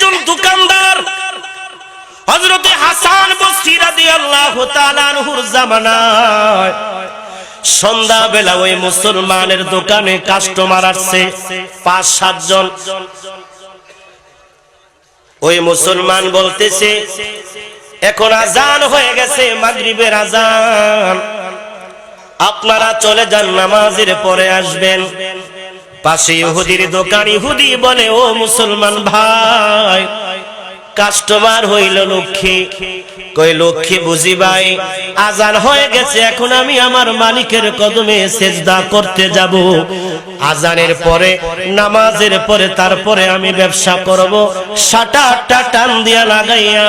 একজন দোকানদার হযরতে হাসান বসরি রাদিয়াল্লাহু তাআলা আনহুর জামানায় সন্ধ্যা বেলা ওই মুসলমানের দোকানে কাস্টমার আসছে ৫-৭ জন। ওই মুসলমান বলতেছে, এখন আজান হয়ে গেছে, মাগরিবের আজান, আপনারা চলে যান, নামাজের পরে আসবেন। পাশে ইহুদির দোকান। ইহুদি বলে, ও মুসলমান ভাই, কাস্টমার হইল লক্ষ্মী। কই লক্ষ্মী বুঝি ভাই, আজান হয়ে গেছে, এখন আমি আমার মালিকের কদমে সেজদা করতে যাব। আজানের পরে, নামাজের পরে, তারপরে আমি ব্যবসা করব। শাটারটা টান দিয়া লাগাইয়া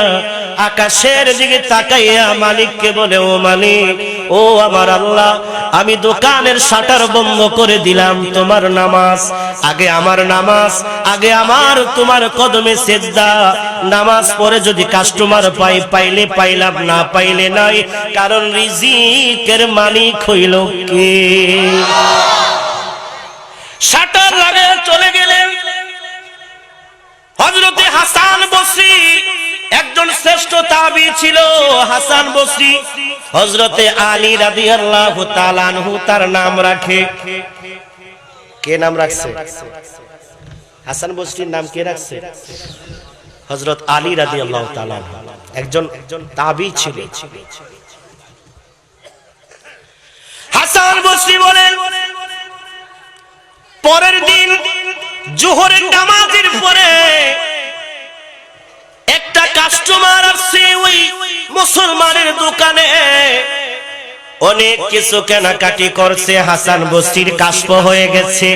আকাশের দিকে তাকাইয়া মালিককে বলে, ও মালিক, ও আমার আল্লাহ, আমি দোকানের শাটার বন্ধ করে দিলাম, তোমার নামাজ আগে, আমার নামাজ আগে, আমার তোমার কদমে সেজদা। নামাজ পড়ে যদি কাস্টমার পাই, পাইলে পাইলাম, না পাইলে নাই, কারণ রিজিকের মালিক হইল কে? শাটার লাগায় চলে গেলেন। হযরতে হাসান বসরি একজন শ্রেষ্ঠ তাবী ছিল। হাসান বসরি হযরতে আলী রাদিয়াল্লাহু তাআলা আনহু তার নাম রাখে। কে নাম রাখছে? হাসান বসরির নাম কে রাখছে? হযরত আলী রাদিয়াল্লাহু তাআলা একজন তাবী ছিল। হাসান বসরি বলেন, পরের দিন জোহরের নামাজের পরে একটা কাস্টমার আসছে ওই মুসলমানের দোকানে, অনেক কিছু কেনাকাটি করছে। হাসান বসরির কাশফ হয়ে গেছে।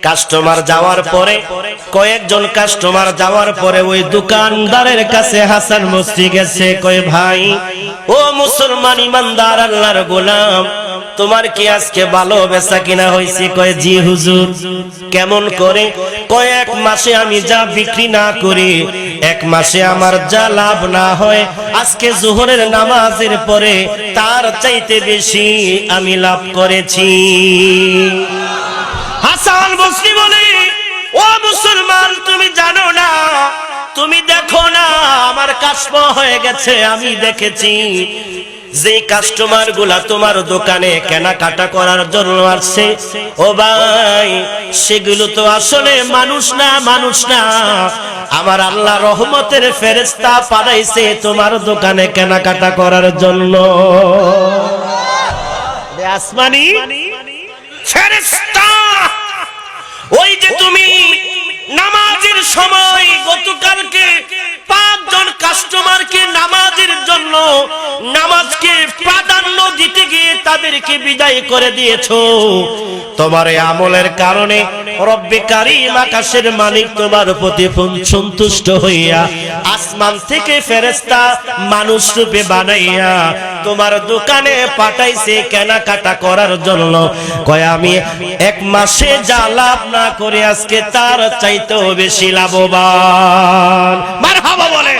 কাস্টমার যাওয়ার পরে, কয়েকজন কাস্টমার যাওয়ার পরে ওই দোকানদারের কাছে হাসান বসরি গেছে। কয়, ভাই, ও মুসলমান ইমানদার আল্লাহর গোলাম, তোমার কি আজকে ভালো বেচা কিনা হয়েছে? কয়, জি হুজুর। কেমন করে? কয়েক মাসে আমি যা বিক্রি না করি, এক মাসে আমার যা লাভ না হয়, আজকে যোহরের নামাজের পরে তার চাইতে বেশি আমি লাভ করেছি। হাসান বসরি বলে, ও মুসলমান, তুমি জানো না, তুমি দেখো না, আমার কাশফ হয়ে গেছে, আমি দেখেছি। যে কাস্টমার গুলা তোমার দোকানে কেনাকাটা করার জন্য আসছে, ও ভাই, সেগুলো তো আসলে মানুষ না, মানুষ না, আমার আল্লাহ রহমতের ফেরেশতা পাঠাইছে তোমার দোকানে কেনাকাটা করার জন্য। আসমানি ফেরেশতা। ওই যে তুমি নামাজের সময় গতকালকে 5 জন কাস্টমারকে নামাজের জন্য, নামাজকে প্রাধান্য দিতে গিয়ে তাদেরকে বিদায় করে দিয়েছো, তোমার এই আমলের কারণে রব্বে কারীম আকাশের মালিক তোমার প্রতি সন্তুষ্ট হইয়া আসমান থেকে ফেরেশতা মানুষ রূপে বানাইয়া তোমার দোকানে পাঠাইছে কেনাকাটা করার জন্য। কয়, আমি এক মাসে যা লাভ না করে আজকে তার চাইতেও বেশি লাভবান। মারহাবা বলে।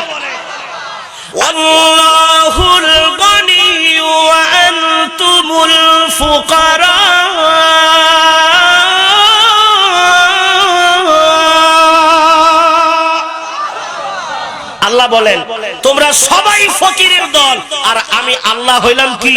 আল্লাহুল গনি ওয়া আনতুমুল ফুকারা। আল্লাহ বলেন, তোমরা সবাই ফকিরের দল, আর আমি আল্লাহ হইলাম কি?